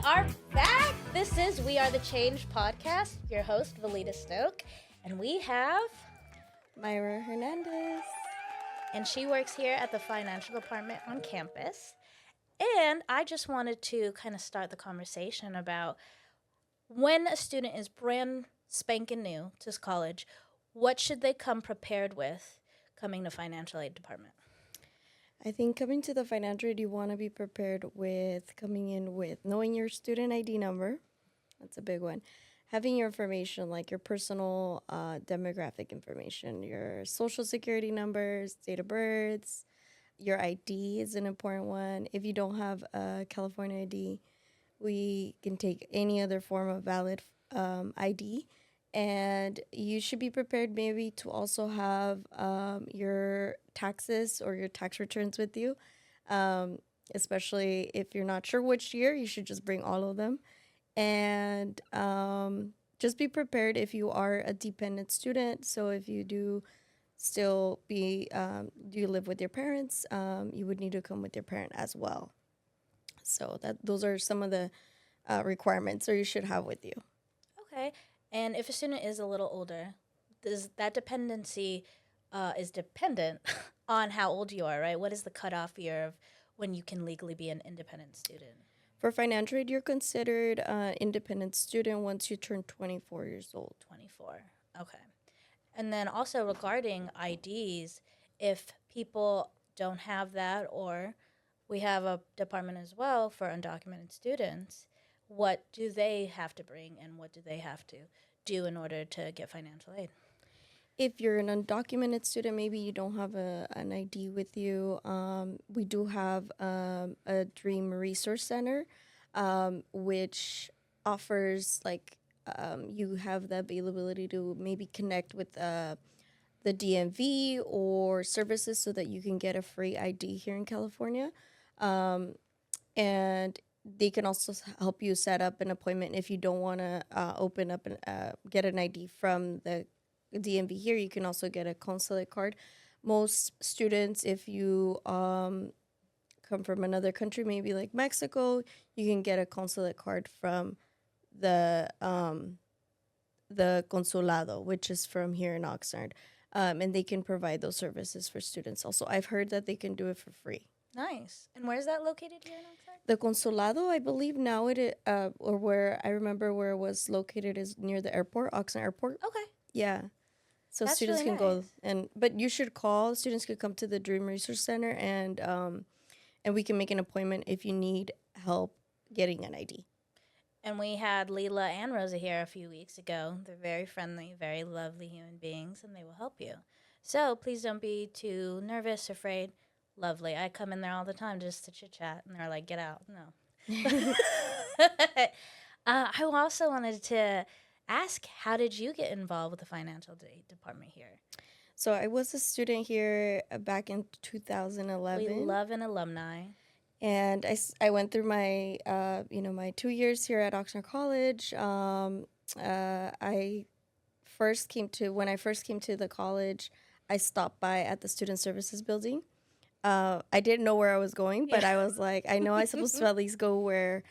are back. This is We Are the Change podcast. Your host, Valita Stoke. And we have Mayra Hernandez. And she works here at the financial department on campus. And I just wanted to kind of start the conversation about when a student is brand spanking new to college, what should they come prepared with coming to financial aid department? I think coming to the financial aid, you want to be prepared with coming in with knowing your student ID number. That's a big one. Having your information like your personal demographic information, your social security numbers, date of births, your ID is an important one. If you don't have a California ID, we can take any other form of valid ID. And you should be prepared maybe to also have your taxes or your tax returns with you, especially if you're not sure which year, you should just bring all of them. And just be prepared if you are a dependent student. So if you do still do you live with your parents, you would need to come with your parent as well. So those are some of the requirements or you should have with you. Okay. And if a student is a little older, that dependency is dependent on how old you are, right? What is the cutoff year of when you can legally be an independent student? For financial aid, you're considered an independent student once you turn 24 years old. 24. Okay. And then also regarding IDs, if people don't have that, or we have a department as well for undocumented students, what do they have to bring and what do they have to do in order to get financial aid? If you're an undocumented student, maybe you don't have an ID with you. We do have a Dream Resource Center, which offers you have the availability to maybe connect with the DMV or services so that you can get a free ID here in California. And they can also help you set up an appointment if you don't want to open up and get an ID from the DMV here. You can also get a consulate card. Most students, if you come from another country, maybe like Mexico, you can get a consulate card from the consulado, which is from here in Oxnard, and they can provide those services for students. Also, I've heard that they can do it for free. Nice. And where is that located here in Oxnard? The consulado, I believe now or where I remember where it was located is near the airport, Oxnard Airport. Okay. Yeah. So That's students really can nice. but you should call. Students could come to the Dream Resource Center and we can make an appointment if you need help getting an ID. And we had Leela and Rosa here a few weeks ago. They're very friendly, very lovely human beings, and they will help you. So please don't be too nervous, afraid. Lovely. I come in there all the time just to chit-chat, and they're like, get out. No. I also wanted to ask, how did you get involved with the financial aid department here? So I was a student here back in 2011. We love an alumni. And I went through my, my 2 years here at Oxnard College. When I first came to the college, I stopped by at the Student Services building. I didn't know where I was going, but I was like, I know I'm supposed to at least go where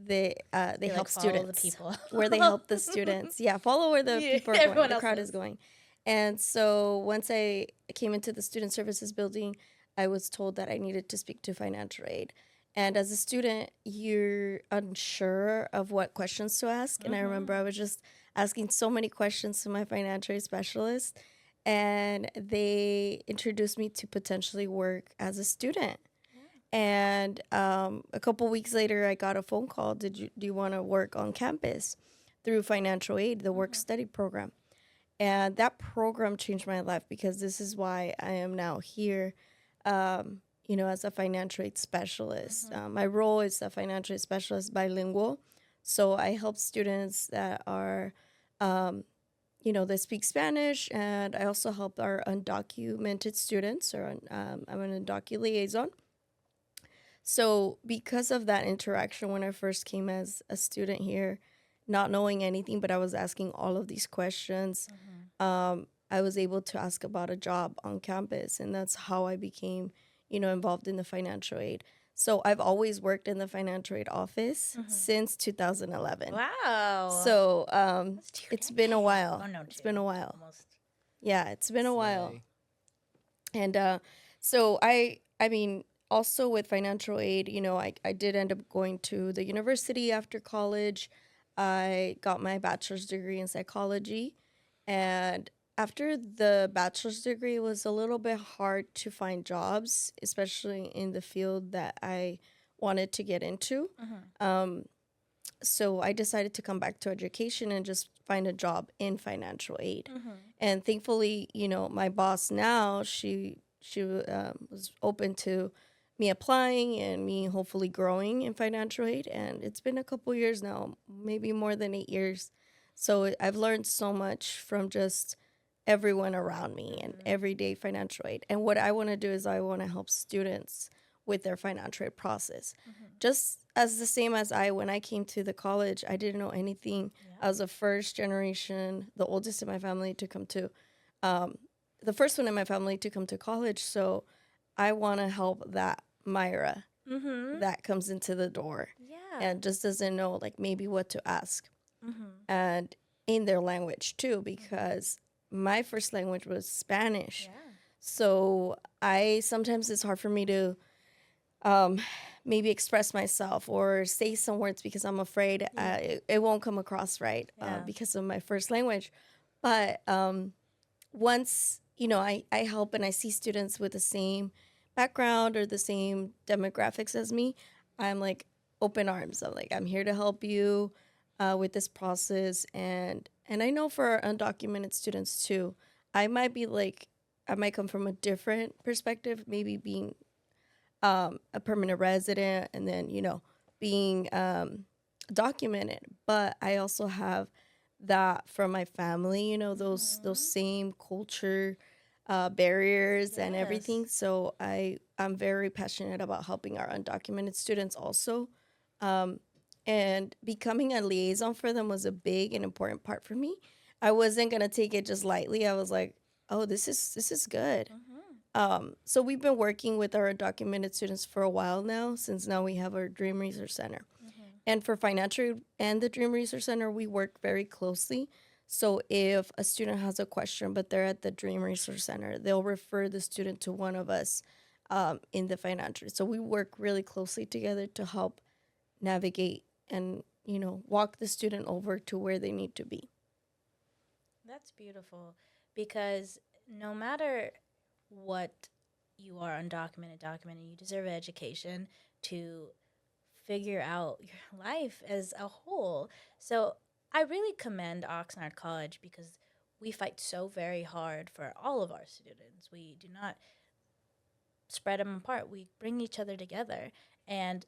they help students, the people. where they help the students. Yeah, follow where the people are going, the crowd is going. And so once I came into the Student Services building, I was told that I needed to speak to financial aid. And as a student, you're unsure of what questions to ask. Mm-hmm. And I remember I was just asking so many questions to my financial aid specialist. And they introduced me to potentially work as a student. Yeah. And a couple weeks later, I got a phone call. Do you want to work on campus through financial aid, the work study program? And that program changed my life because this is why I am now here, as a financial aid specialist. My role is a financial aid specialist bilingual. So I help students that are, that speak Spanish. And I also help our undocumented students, or I'm an undocumented liaison. So because of that interaction, when I first came as a student here, not knowing anything, but I was asking all of these questions, I was able to ask about a job on campus. And that's how I became, involved in the financial aid. So I've always worked in the financial aid office since 2011. Wow. So it's been a while. Oh, no, it's been a while. Almost. Yeah, it's been a while. And so I mean, also with financial aid, you know, I did end up going to the university after college. I got my bachelor's degree in psychology. And after the bachelor's degree, it was a little bit hard to find jobs, especially in the field that I wanted to get into. So I decided to come back to education and just find a job in financial aid. And thankfully, you know, my boss now, she was open to me applying and me hopefully growing in financial aid. And it's been a couple years now, maybe more than 8 years. So I've learned so much from just everyone around me and everyday financial aid. And what I want to do is I want to help students with their financial aid process. Just as the same as when I came to the college, I didn't know anything. I was the first generation, the oldest in my family to come to, the first one in my family to come to college. So I want to help that Mayra that comes into the door and just doesn't know like maybe what to ask. And in their language too, because my first language was Spanish. So sometimes it's hard for me to maybe express myself or say some words because I'm afraid it won't come across right because of my first language. But once, you know, I help and I see students with the same background or the same demographics as me, I'm like open arms. I'm like, I'm here to help you with this process. And I know for our undocumented students too, I might come from a different perspective, maybe being a permanent resident and then, you know, being documented. But I also have that from my family, you know, those same culture barriers and everything. So I'm very passionate about helping our undocumented students also. And becoming a liaison for them was a big and important part for me. I wasn't going to take it just lightly. I was like, oh, this is good. So we've been working with our undocumented students for a while now, since now we have our Dream Resource Center. And for financial and the Dream Resource Center, we work very closely. So if a student has a question, but they're at the Dream Resource Center, they'll refer the student to one of us in the financial. So we work really closely together to help navigate and, you know, walk the student over to where they need to be. That's beautiful, because no matter what you are, undocumented, documented, you deserve an education to figure out your life as a whole. So I really commend Oxnard College, because we fight so very hard for all of our students. We do not spread them apart. We bring each other together. And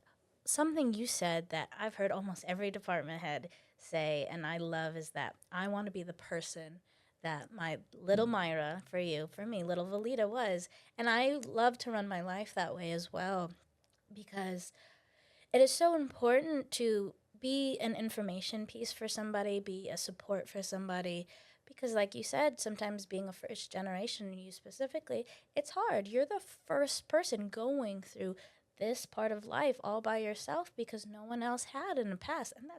something you said that I've heard almost every department head say, and I love, is that I want to be the person that my little Mayra, for me, little Valita was. And I love to run my life that way as well, because it is so important to be an information piece for somebody, be a support for somebody, because like you said, sometimes being a first generation, you specifically, it's hard. You're the first person going through this part of life all by yourself because no one else had in the past. And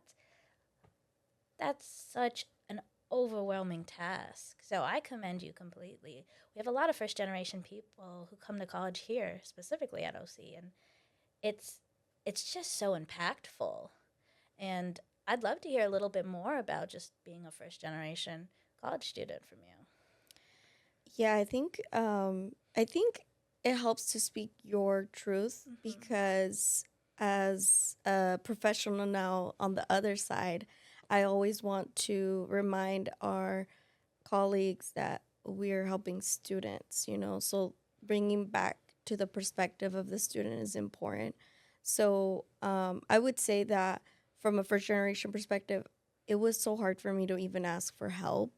that's such an overwhelming task. So I commend you completely. We have a lot of first generation people who come to college here, specifically at OC, and it's just so impactful. And I'd love to hear a little bit more about just being a first generation college student from you. Yeah, I think it helps to speak your truth, because as a professional now on the other side, I always want to remind our colleagues that we're helping students, you know, so bringing back to the perspective of the student is important. So I would say that from a first generation perspective, it was so hard for me to even ask for help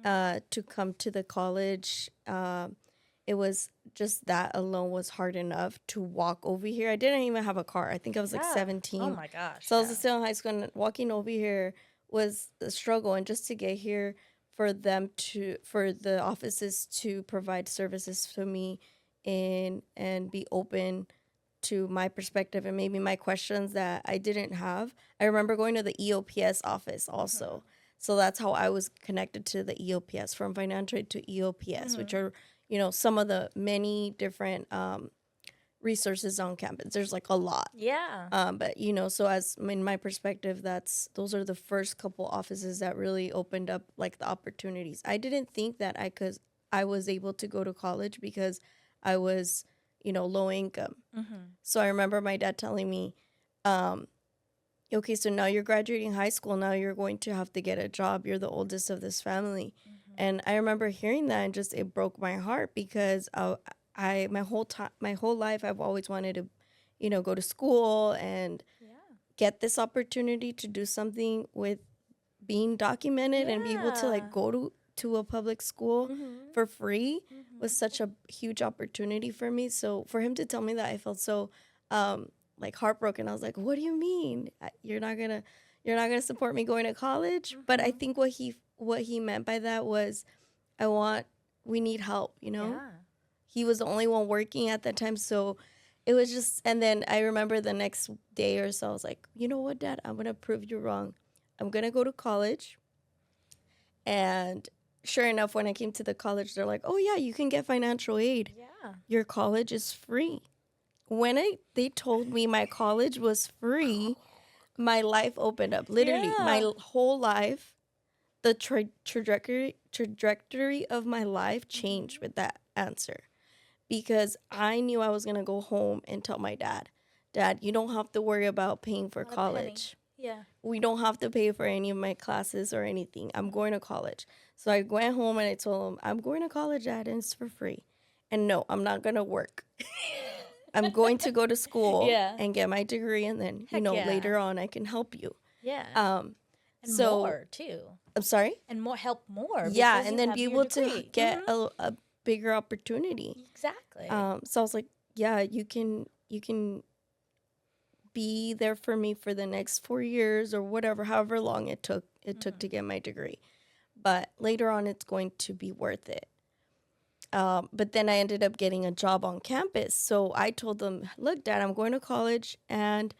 to come to the college. It was just that alone was hard enough to walk over here. I didn't even have a car. I think I was like 17. Oh my gosh. So I was still in high school, and walking over here was a struggle. And just to get here for the offices to provide services to me and be open to my perspective and maybe my questions that I didn't have. I remember going to the EOPS office also. So that's how I was connected to the EOPS, from financial aid to EOPS, which are, some of the many different resources on campus. There's like a lot. Yeah. But so as in my perspective, those are the first couple offices that really opened up like the opportunities. I didn't think that I was able to go to college because I was, low income. So I remember my dad telling me, okay, so now you're graduating high school. Now you're going to have to get a job. You're the oldest of this family. And I remember hearing that, and just it broke my heart, because my whole life I've always wanted to, go to school and get this opportunity to do something with being documented and be able to like go to a public school for free was such a huge opportunity for me. So for him to tell me that, I felt so like heartbroken. I was like, what do you mean? You're not gonna support me going to college? But I think what he meant by that was, we need help, He was the only one working at that time, so it was just. And then I remember the next day or so, I was like, you know what, Dad, I'm gonna prove you wrong. I'm gonna go to college. And sure enough, when I came to the college, they're like, oh yeah, you can get financial aid. Yeah. Your college is free. When they told me my college was free, my life opened up. Literally, my whole life, the trajectory of my life changed with that answer. Because I knew I was going to go home and tell my dad, Dad, you don't have to worry about paying for college. Yeah. We don't have to pay for any of my classes or anything. I'm going to college. So I went home and I told him, I'm going to college, Dad, and it's for free. And no, I'm not going to work. I'm going to go to school and get my degree, and then, later on I can help you. Yeah. And so, more, too. I'm sorry? And help more. Yeah, and then be able to get a bigger opportunity. Exactly. So I was like, yeah, you can be there for me for the next 4 years or whatever, however long it took to get my degree. But later on, it's going to be worth it. But then I ended up getting a job on campus. So I told them, look, Dad, I'm going to college, and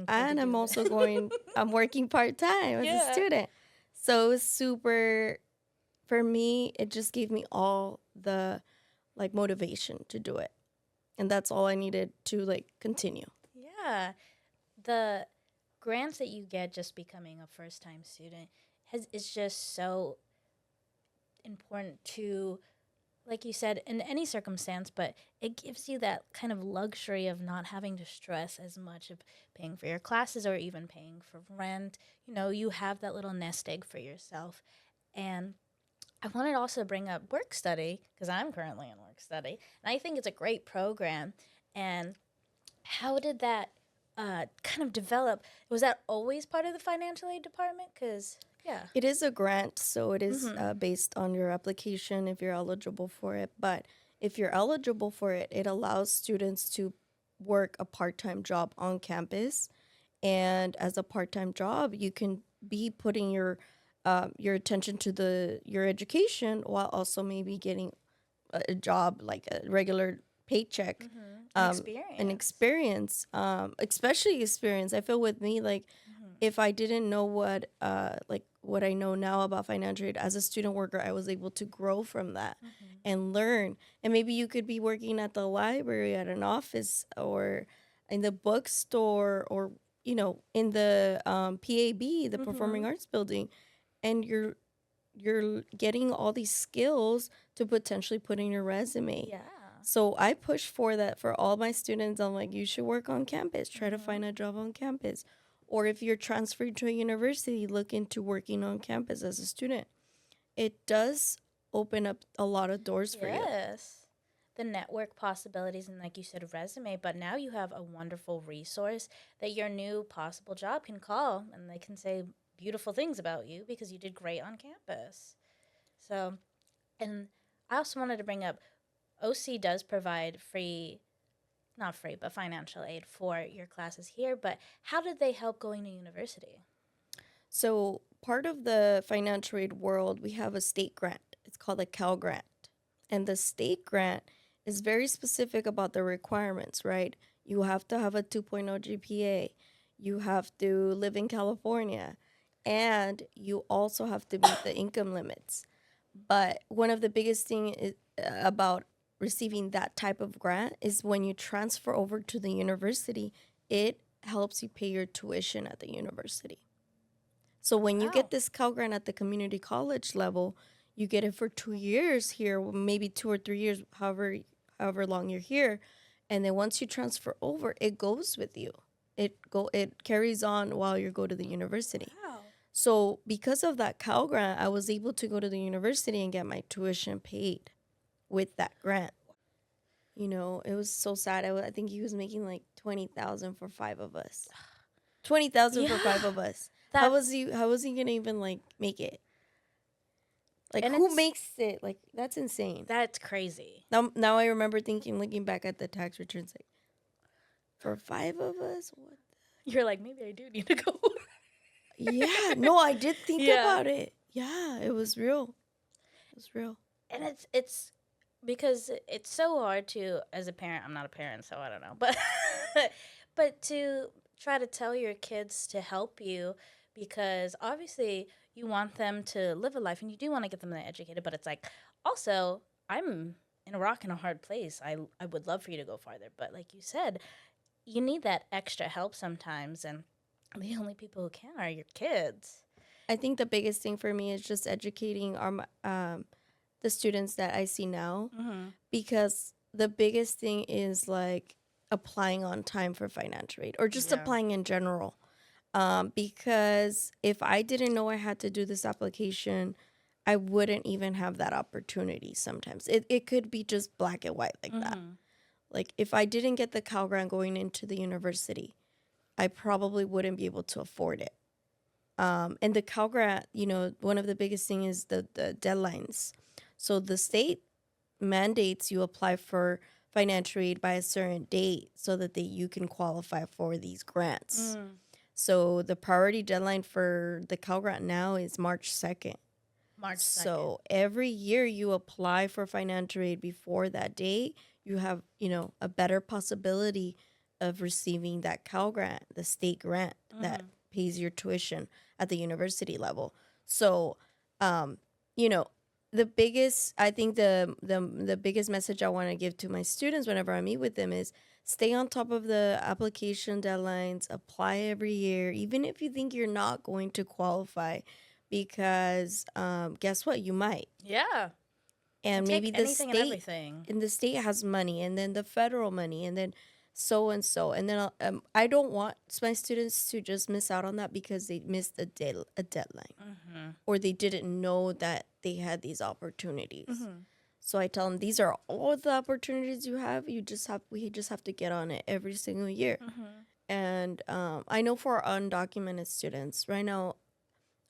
I'm also I'm working part-time as a student. So it was super, for me, it just gave me all the like motivation to do it. And that's all I needed to like continue. Yeah. The grants that you get just becoming a first-time student is just so important to, like you said, in any circumstance, but it gives you that kind of luxury of not having to stress as much of paying for your classes or even paying for rent. You have that little nest egg for yourself. And I wanted to also bring up work study, because I'm currently in work study, and I think it's a great program. And how did that kind of develop? Was that always part of the financial aid department? Because it is a grant, so it is based on your application if you're eligible for it. But if you're eligible for it, it allows students to work a part-time job on campus. And as a part-time job, you can be putting your attention to your education while also maybe getting a job, like a regular paycheck. An experience, especially experience. I feel with me, like, if I didn't know what I know now about financial aid as a student worker, I was able to grow from that and learn. And maybe you could be working at the library, at an office, or in the bookstore, or in the PAB, the Performing Arts Building, and you're getting all these skills to potentially put in your resume. Yeah. So I push for that for all my students. I'm like, you should work on campus. Try to find a job on campus. Or if you're transferred to a university, look into working on campus as a student. It does open up a lot of doors for you. Yes. The network possibilities, and like you said, resume. But now you have a wonderful resource that your new possible job can call, and they can say beautiful things about you because you did great on campus. So, and I also wanted to bring up, OC does provide not free, but financial aid for your classes here. But how did they help going to university? So part of the financial aid world, we have a state grant. It's called a Cal grant. And the state grant is very specific about the requirements, right? You have to have a 2.0 GPA. You have to live in California. And you also have to meet the income limits. But one of the biggest things about receiving that type of grant is when you transfer over to the university, it helps you pay your tuition at the university. So when you get this Cal Grant at the community college level, you get it for 2 years here, maybe 2 or 3 years, however long you're here. And then once you transfer over, it goes with you. It carries on while you go to the university. Wow. So because of that Cal Grant, I was able to go to the university and get my tuition paid with that grant. You know, it was so sad. I think he was making like $20,000 for 5 of us. $20,000 for 5 of us. How was he gonna even like make it? Like, and who makes it? Like, that's insane. That's crazy. Now I remember looking back at the tax returns, like, for 5 of us, what? You're like, maybe I do need to go. Yeah, no, I did think about it. Yeah, it was real. It was real. And it's because it's so hard to, as a parent, I'm not a parent, so I don't know, but to try to tell your kids to help you, because obviously you want them to live a life and you do want to get them educated, but it's like, also, I'm in a rock and a hard place. I would love for you to go farther, but like you said, you need that extra help sometimes, and the only people who can are your kids. I think the biggest thing for me is just educating the students that I see now, because the biggest thing is like applying on time for financial aid, or just applying in general. Because if I didn't know I had to do this application, I wouldn't even have that opportunity sometimes. It could be just black and white like that. Like, if I didn't get the Cal Grant going into the university, I probably wouldn't be able to afford it. And the Cal Grant, you know, one of the biggest things is the deadlines. So the state mandates you apply for financial aid by a certain date so that you can qualify for these grants. So the priority deadline for the Cal Grant now is March 2nd. So every year you apply for financial aid before that date, you have, you know, a better possibility of receiving that Cal Grant, the state grant that pays your tuition at the university level. So, you know, the biggest message I want to give to my students whenever I meet with them is stay on top of the application deadlines, apply every year, even if you think you're not going to qualify, because guess what? You might. Yeah. And maybe the state has money, and then the federal money, and then so and so. And then I don't want my students to just miss out on that because they missed a deadline, or they didn't know that they had these opportunities. So I tell them, these are all the opportunities you have. We just have to get on it every single year. And I know for our undocumented students right now,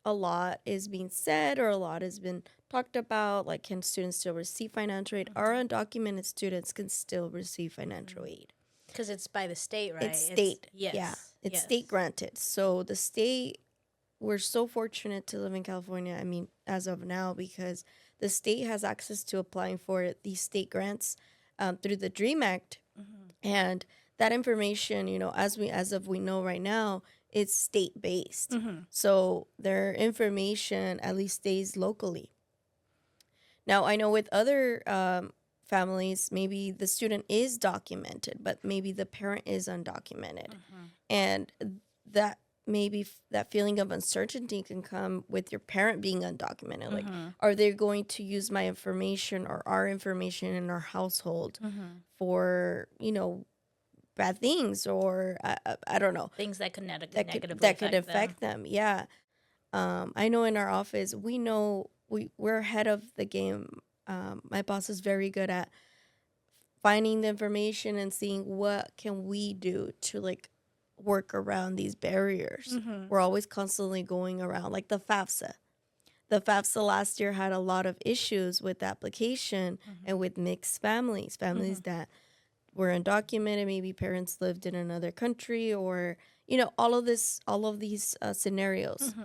a lot is being said, or a lot has been talked about, like, can students still receive financial aid? Our undocumented students can still receive financial aid. Because it's by the state, right? It's state. It's state granted. So the state, we're so fortunate to live in California, I mean, as of now, because the state has access to applying for these state grants through the DREAM Act. And that information, you know, as of we know right now, it's state-based. So their information at least stays locally. Now, I know with other families, maybe the student is documented, but maybe the parent is undocumented. And that maybe that feeling of uncertainty can come with your parent being undocumented. Like, are they going to use my information or our information in our household for, you know, bad things, or I don't know, things that could negatively affect them. Yeah. I know in our office, we know we're ahead of the game. My boss is very good at finding the information and seeing what can we do to, like, work around these barriers. We're always constantly going around, like the FAFSA. The FAFSA last year had a lot of issues with the application and with mixed families that were undocumented. Maybe parents lived in another country, or, you know, all of these scenarios.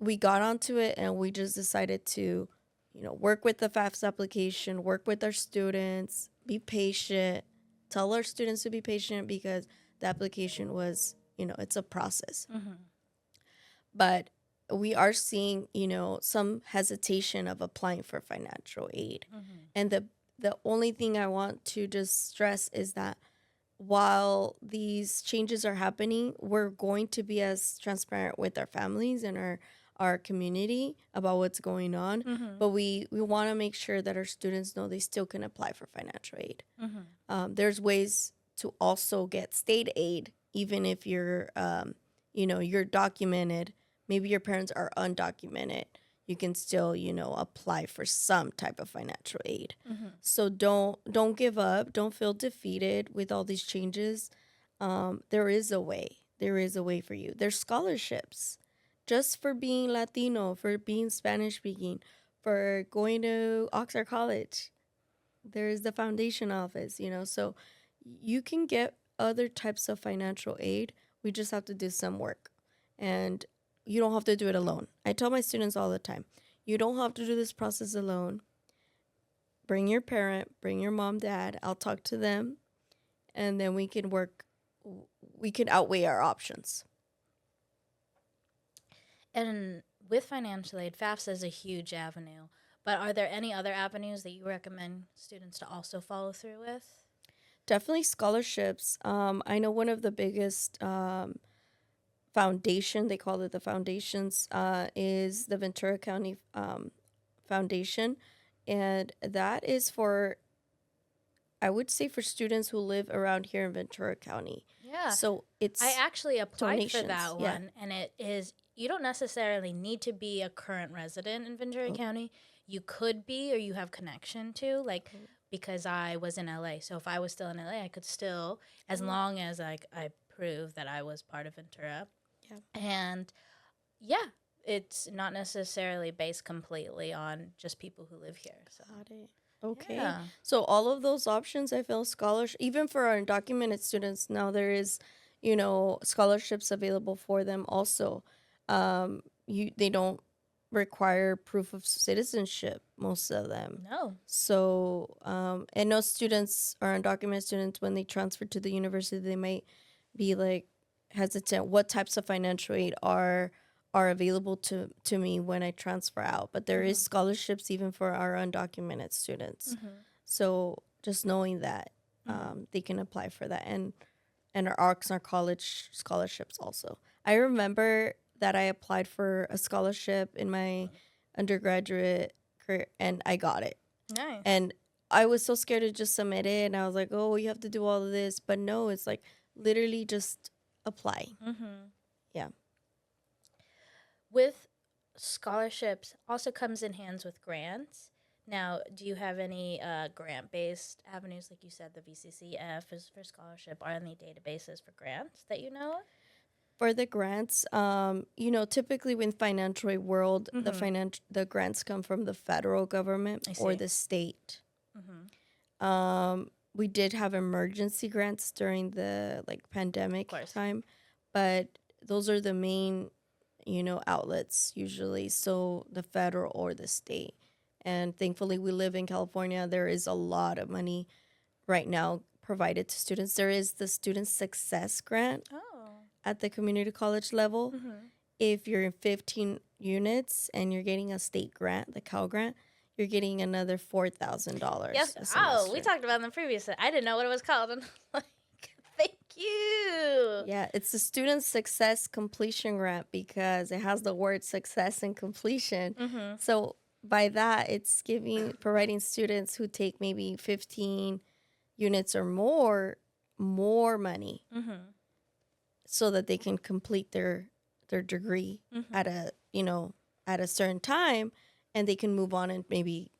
We got onto it, and we just decided to, you know, work with the FAFSA application, work with our students, be patient, tell our students to be patient because the application was, it's a process. But we are seeing, some hesitation of applying for financial aid. And the only thing I want to just stress is that while these changes are happening, we're going to be as transparent with our families and our community about what's going on. But we want to make sure that our students know they still can apply for financial aid. There's ways to also get state aid, even if you're, you're documented. Maybe your parents are undocumented. You can still, apply for some type of financial aid. So don't give up. Don't feel defeated with all these changes. There is a way. There is a way for you. There's scholarships just for being Latino, for being Spanish speaking, for going to Oxnard College. There's the foundation office, so you can get other types of financial aid. We just have to do some work. And you don't have to do it alone. I tell my students all the time, you don't have to do this process alone. Bring your parent, bring your mom, dad. I'll talk to them, and then we can outweigh our options. And with financial aid, FAFSA is a huge avenue. But are there any other avenues that you recommend students to also follow through with? Definitely scholarships. I know one of the biggest foundation, they call it the foundations, is the Ventura County Foundation. And that is for, I would say, for students who live around here in Ventura County. Yeah. So I actually applied for that one. And it is, you don't necessarily need to be a current resident in Ventura County. You could be, or you have connection to, because I was in LA. So if I was still in LA, I could still, as long as I prove that I was part of Ventura. Yeah. And it's not necessarily based completely on just people who live here. So. Got it. Okay. Yeah. So all of those options, I feel even for our undocumented students, now there is, scholarships available for them also. They don't require proof of citizenship, most of them. No. So, and no students are undocumented students, when they transfer to the university, they might be hesitant. What types of financial aid are available to me when I transfer out? But there is scholarships even for our undocumented students. So just knowing that they can apply for that, and our Oxnard College scholarships also. I remember that I applied for a scholarship in my undergraduate career, and I got it. Nice. And I was so scared to just submit it, and I was like, oh, you have to do all of this. But no, it's literally just apply. Yeah. With scholarships also comes in hands with grants. Now, do you have any grant-based avenues? Like you said, the VCCF is for scholarship. Are any databases for grants that you know of? For the grants, typically in financial aid world, the grants come from the federal government or the state. We did have emergency grants during the pandemic time, but those are the main, outlets usually. So the federal or the state. And thankfully, we live in California. There is a lot of money right now provided to students. There is the Student Success Grant. At the community college level. If you're in 15 units and you're getting a state grant, the Cal grant, you're getting another $4,000. Yes. Oh, we talked about it in the previous. I didn't know what it was called. And I'm thank you. Yeah, it's the Student Success Completion Grant because it has the word success and completion. So by that, it's providing students who take maybe 15 units or more money. So that they can complete their degree at a certain time, and they can move on and maybe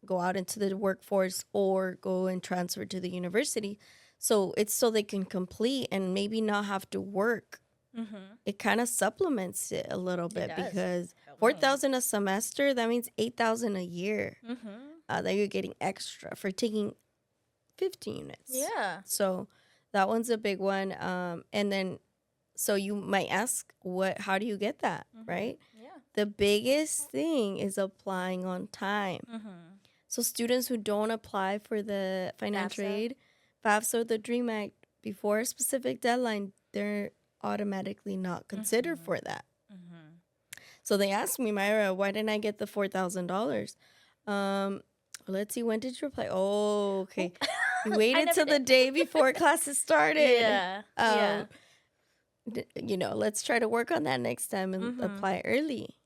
go out into the workforce or go and transfer to the university. So it's so they can complete and maybe not have to work. It kind of supplements it a little bit because $4,000 a semester, that means $8,000 a year that you're getting extra for taking 15 units. Yeah. So that one's a big one. And then, so you might ask, how do you get that, right? Yeah. The biggest thing is applying on time. So students who don't apply for the financial aid, FAFSA or the DREAM Act before a specific deadline, they're automatically not considered for that. So they asked me, Mayra, why didn't I get the $4,000? Let's see, when did you apply? Oh, okay. You waited till the day before classes started. Yeah. Let's try to work on that next time and apply early.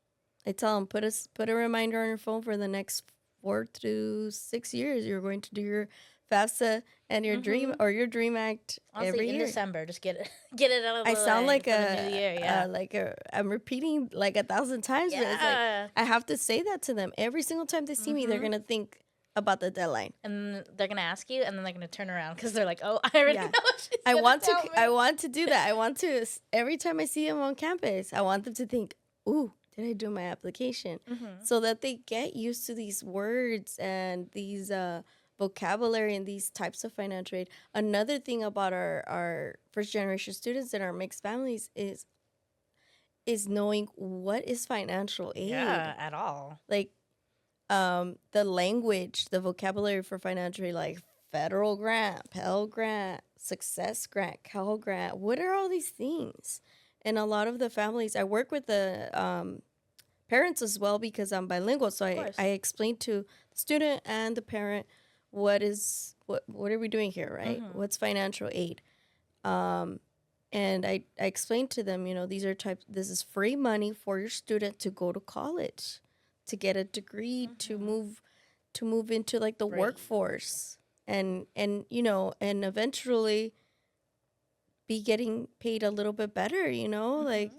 I tell them, put a reminder on your phone for the next 4 to 6 years. You're going to do your FAFSA and your DREAM Act every year. In December, just get it out of the way. I sound like for the new year, I'm repeating like 1,000 times, but it's like I have to say that to them every single time they see me. They're gonna think about the deadline, and they're gonna ask you, and then they're gonna turn around because they're like, "Oh, I already know what she's I want tell me. I want to do that. I want to every time I see them on campus, I want them to think, "Ooh, did I do my application?" So that they get used to these words and these vocabulary and these types of financial aid. Another thing about our first generation students in our mixed families is knowing what is financial aid. Yeah, at all. Like the language, the vocabulary for financial aid, like federal grant, Pell Grant, Success Grant, Cal Grant. What are all these things? And a lot of the families, I work with the parents as well because I'm bilingual. So I explain to the student and the parent what are we doing here, right? What's financial aid? And I explained to them, this is free money for your student to go to college, to get a degree, to move into like the workforce and eventually be getting paid a little bit better, like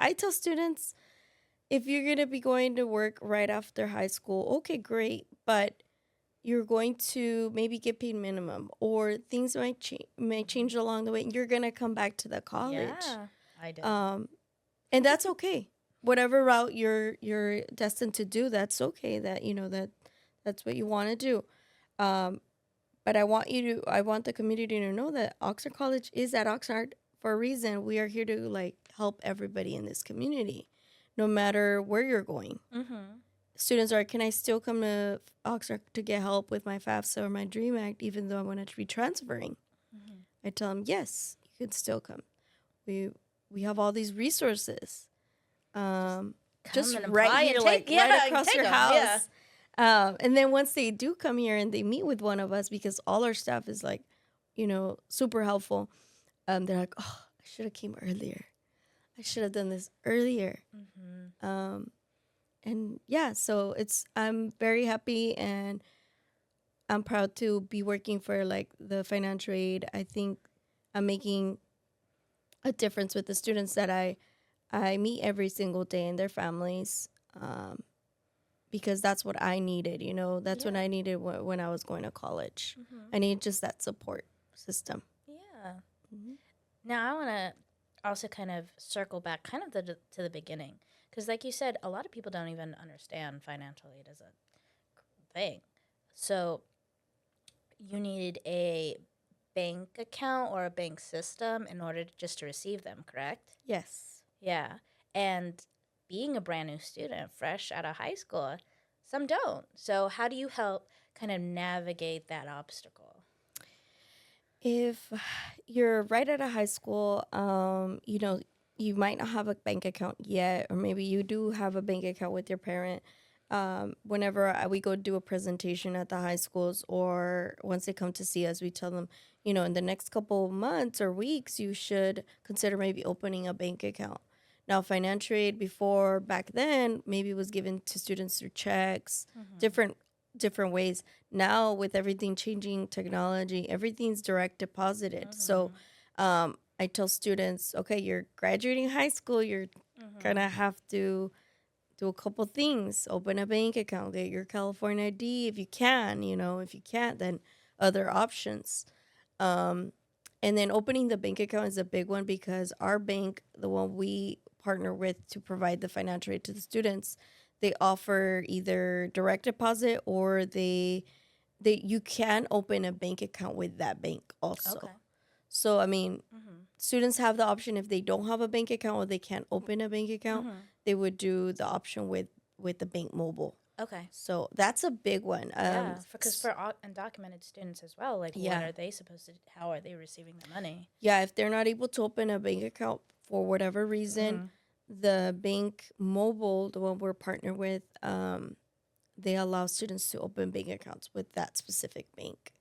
I tell students, if you're going to be going to work right after high school, okay, great, but you're going to maybe get paid minimum, or things may change along the way. You're going to come back to the college. Yeah, I do. And that's okay. Whatever route you're destined to do, that's okay. That's what you want to do. But I want the community to know that Oxnard College is at Oxnard for a reason. We are here to like help everybody in this community, no matter where you're going. Students are, can I still come to Oxnard to get help with my FAFSA or my DREAM Act, even though I'm going to be transferring? I tell them, yes, you can still come. We have all these resources. Just right here, like right across your house. Yeah. And then once they do come here and they meet with one of us, because all our staff is like, super helpful. They're like, oh, I should have came earlier. I should have done this earlier. And yeah, so I'm very happy and I'm proud to be working for like the financial aid. I think I'm making a difference with the students that I meet every single day and their families, because that's what I needed, that's what I needed when I was going to college. I need just that support system. Yeah. Now I want to also kind of circle back kind of to the beginning. Because like you said, a lot of people don't even understand financial aid as a thing. So you need a bank account or a bank system in order to receive them, correct? Yes. Yeah. And being a brand new student, fresh out of high school, some don't. So how do you help kind of navigate that obstacle? If you're right out of high school, you might not have a bank account yet, or maybe you do have a bank account with your parent. Whenever we go do a presentation at the high schools, or once they come to see us, we tell them, in the next couple of months or weeks, you should consider maybe opening a bank account. Now, financial aid back then, maybe was given to students through checks, different ways. Now, with everything changing, technology, everything's direct deposited. So, I tell students, okay, you're graduating high school, you're going to have to do a couple things. Open a bank account, get your California ID if you can, if you can't, then other options. And then opening the bank account is a big one because our bank, the one we partner with to provide the financial aid to the students, they offer either direct deposit or you can open a bank account with that bank also. Okay. So, students have the option if they don't have a bank account or they can't open a bank account, they would do the option with the bank mobile. Okay. So that's a big one. Yeah, because for undocumented students as well, like Yeah. what are they supposed to, how are they receiving the money? Yeah, if they're not able to open a bank account for whatever reason, the bank mobile, the one we're partnered with, they allow students to open bank accounts with that specific bank.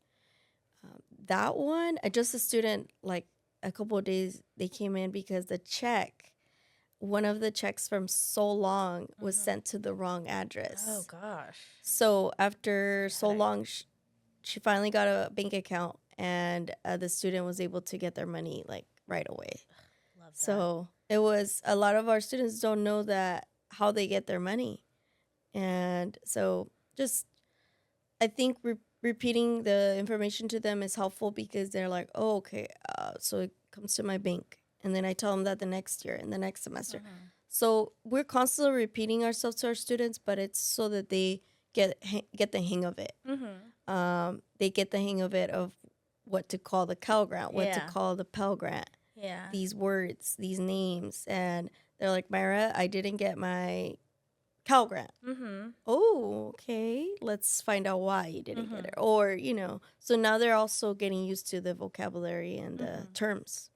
That one, just a student, like a couple of days, they came in because one of the checks from so long was sent to the wrong address. Oh, gosh. So after so long, she finally got a bank account, and the student was able to get their money like right away. Love that. So it was, a lot of our students don't know that, how they get their money. And so just, I think repeating the information to them is helpful, because they're like, oh, okay, so it comes to my bank. And then I tell them that the next year and the next semester. So we're constantly repeating ourselves to our students, but it's so that they get the hang of it. They get the hang of it, of what to call the Cal Grant, what to call the Pell Grant. Yeah. These words, these names. And they're like, Mayra, I didn't get my Cal Grant. Oh, okay. Let's find out why you didn't get it. Or, you know, so now they're also getting used to the vocabulary and the terms.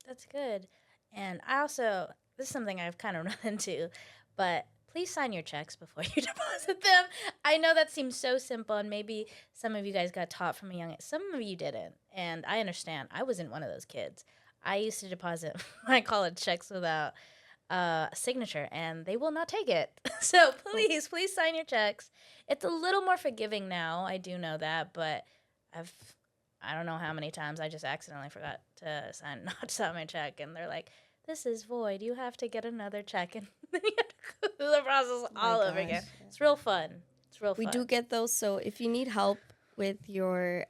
That's good. And I also, this is something I've kind of run into, but please sign your checks before you deposit them. I know that seems so simple, and maybe some of you guys got taught from a young age. Some of you didn't, and I understand. I wasn't one of those kids. I used to deposit my college checks without a signature, and they will not take it. So please sign your checks. It's a little more forgiving now. I do know that, but I don't know how many times I just accidentally forgot to not sign my check, and they're like, this is void. You have to get another check, and then you have to go through the process all over again. It's real fun. We do get those, so if you need help with your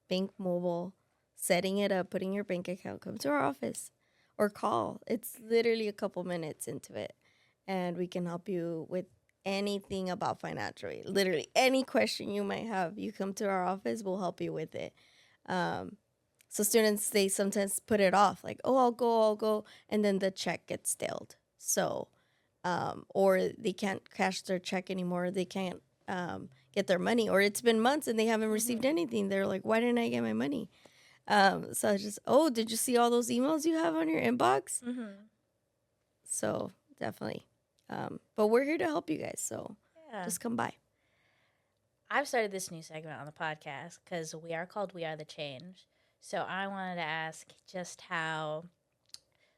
bank mobile, setting it up, putting your bank account, come to our office or call. It's literally a couple minutes into it, and we can help you with anything about financial aid. Literally any question you might have, you come to our office, we'll help you with it. So students, they sometimes put it off, like, oh, I'll go, and then the check gets stale. So, or they can't cash their check anymore. They can't get their money, or it's been months and they haven't received anything. They're like, why didn't I get my money? So I just, oh, did you see all those emails you have on your inbox? So definitely. But we're here to help you guys. So just come by. I've started this new segment on the podcast because we are called We Are the Change. So I wanted to ask just how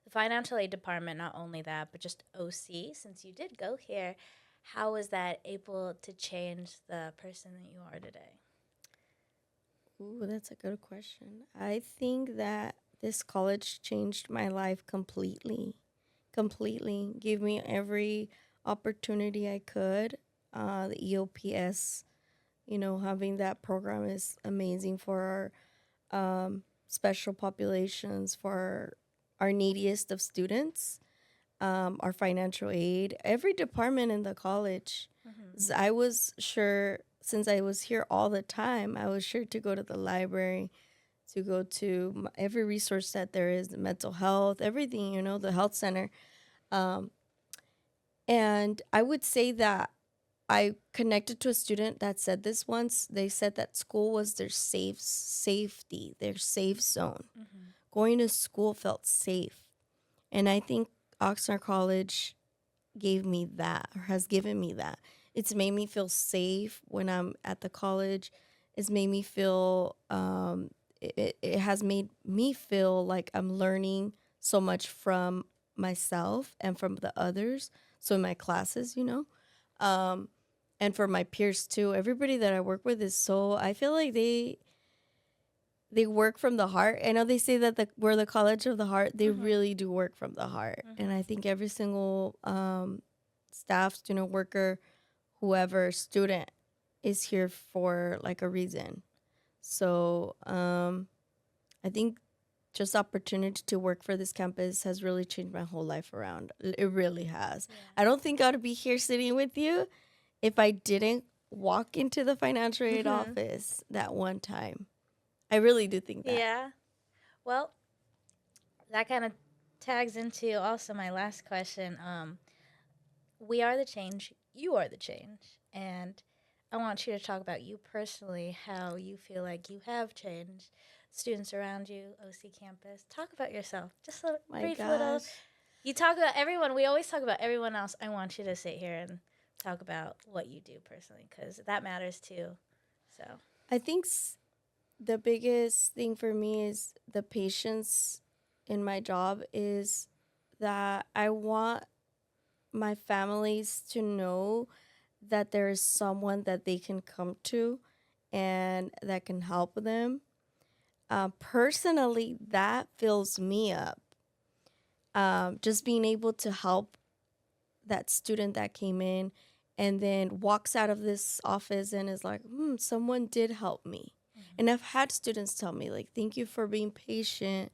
the financial aid department, not only that, but just OC, since you did go here, how was that able to change the person that you are today? Ooh, that's a good question. I think that this college changed my life completely. Gave me every opportunity I could. The EOPS, having that program is amazing for our special populations, for our neediest of students, our financial aid, every department in the college. I was sure, since I was here all the time, I was sure to go to the library, to go to every resource that there is, the mental health, everything, the health center. And I would say that I connected to a student that said this once. They said that school was their safety, their safe zone. Going to school felt safe. And I think Oxnard College gave me that, or has given me that. It's made me feel safe when I'm at the college. It's made me feel, it has made me feel like I'm learning so much from myself and from the others. So in my classes, and for my peers too. Everybody that I work with I feel like they work from the heart. I know they say that we're the college of the heart. They really do work from the heart. And I think every single staff, student, worker, whoever, student is here for like a reason. So I think just opportunity to work for this campus has really changed my whole life around. It really has. Yeah. I don't think I'd be here sitting with you if I didn't walk into the financial aid office that one time. I really do think that. Yeah. Well, that kind of tags into also my last question. We Are the Change. you are the change. And I want you to talk about you personally, how you feel like you have changed students around you, OC campus. Talk about yourself. Just a brief little. You talk about everyone. We always talk about everyone else. I want you to sit here and talk about what you do personally, because that matters too. So I think the biggest thing for me is the patience in my job is that I want my families to know that there is someone that they can come to and that can help them. Personally, that fills me up. Just being able to help that student that came in and then walks out of this office and is like, someone did help me. Mm-hmm. And I've had students tell me, like, thank you for being patient,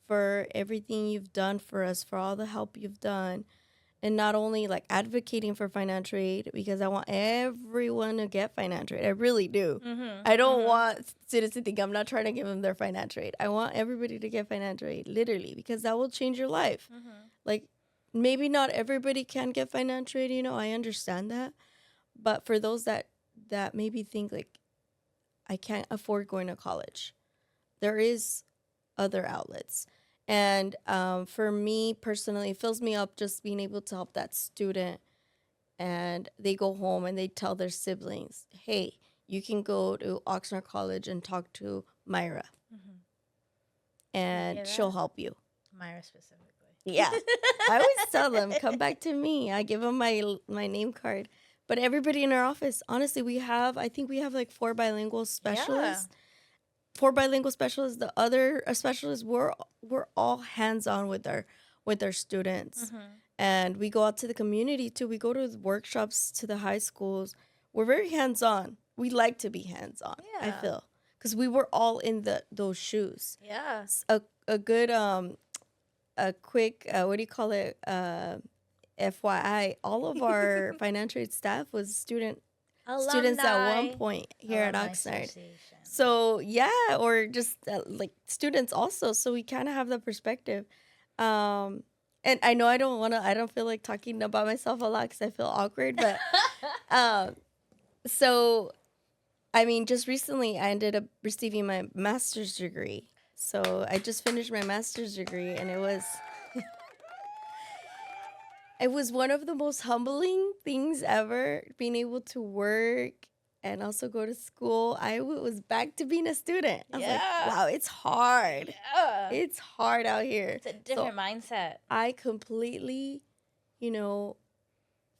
for everything you've done for us, for all the help you've done. And not only like advocating for financial aid, because I want everyone to get financial aid. I really do. Mm-hmm. I don't want students to think I'm not trying to give them their financial aid. I want everybody to get financial aid, literally, because that will change your life. Mm-hmm. Like, maybe not everybody can get financial aid, I understand that. But for those that maybe think like, I can't afford going to college, there is other outlets. And for me personally, it fills me up just being able to help that student. And they go home and they tell their siblings, hey, you can go to Oxnard College and talk to Mayra. Mm-hmm. And she'll help you. Mayra specifically. Yeah. I always tell them, come back to me. I give them my name card. But everybody in our office, honestly, I think we have like 4 bilingual specialists. Yeah. 4 bilingual specialists. The other specialists, we're all hands-on with our students. Mm-hmm. And we go out to the community too. We go to the workshops to the high schools. We're very hands-on. We like to be hands-on, yeah. I feel. Because we were all in those shoes. Yeah. A good, a quick, what do you call it? FYI, all of our financial aid staff was students at one point here at Oxnard. So yeah, or just like students also. So we kind of have the perspective. And I know I don't feel like talking about myself a lot because I feel awkward. But so, I mean, just recently I ended up receiving my master's degree. So I just finished my master's degree, and it was one of the most humbling things ever, being able to work and also go to school. I was back to being a student. I was like, wow, it's hard. Yeah. It's hard out here. It's a different mindset. I completely,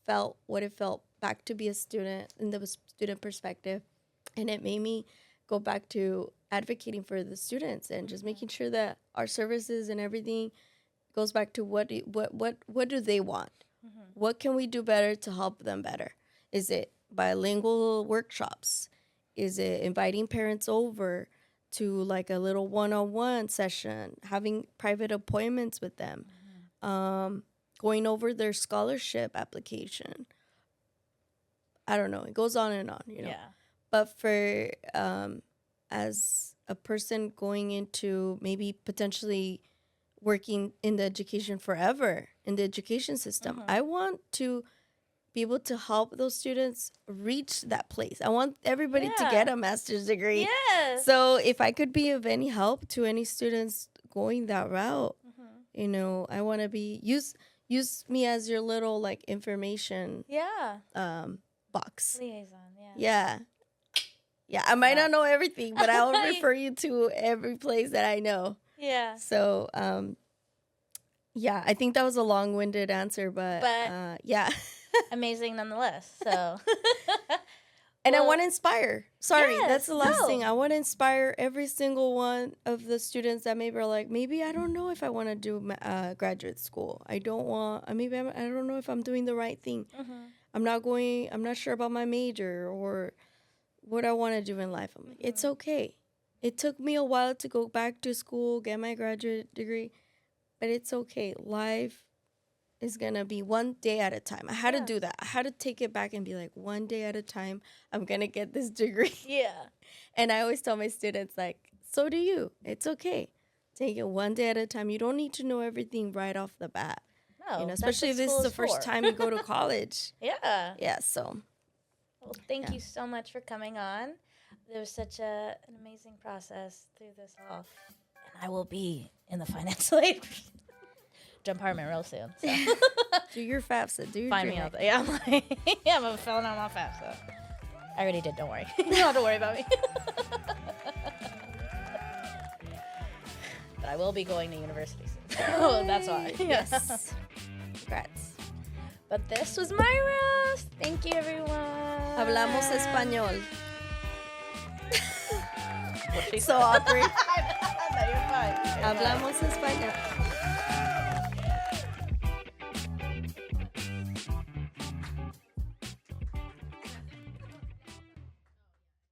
felt what it felt back to be a student in the student perspective. And it made me go back to advocating for the students and just making sure that our services and everything goes back to what do they want? Mm-hmm. What can we do better to help them better? Is it bilingual workshops? Is it inviting parents over to like a little one-on-one session, having private appointments with them, mm-hmm. Going over their scholarship application? I don't know. It goes on and on, Yeah. But for as a person going into maybe potentially working in the education forever, in the education system, mm-hmm. I want to be able to help those students reach that place. I want everybody to get a master's degree. Yes. So if I could be of any help to any students going that route, mm-hmm. I want to be use me as your little like information box. Liaison, yeah. Yeah, I might not know everything, but I'll refer you to every place that I know. Yeah. So, I think that was a long-winded answer, but yeah. Amazing nonetheless, so. And I want to inspire. Sorry, that's the last thing. I want to inspire every single one of the students that maybe are like, maybe I don't know if I want to do graduate school. I don't know if I'm doing the right thing. Mm-hmm. I'm not sure about my major or what I want to do in life. I'm like, mm-hmm. It's okay. It took me a while to go back to school, get my graduate degree, but it's okay. Life is going to be one day at a time. I had to do that. I had to take it back and be like, one day at a time, I'm going to get this degree. Yeah. And I always tell my students, like, so do you. It's okay. Take it one day at a time. You don't need to know everything right off the bat. Oh, especially if this is the first time you go to college. Yeah. Yeah, so. Well, thank you so much for coming on. There was such an amazing process through this all. And I will be in the financial aid department real soon. So. Do your FAFSA. Do your Find me out there. Yeah, I'm filling out my FAFSA. I already did. Don't worry. You don't have to worry about me. But I will be going to university soon. So that's why. Yes. Congrats. But this was Mayra. Thank you, everyone. Hablamos español. So awkward. No, you're fine. Hablamos español.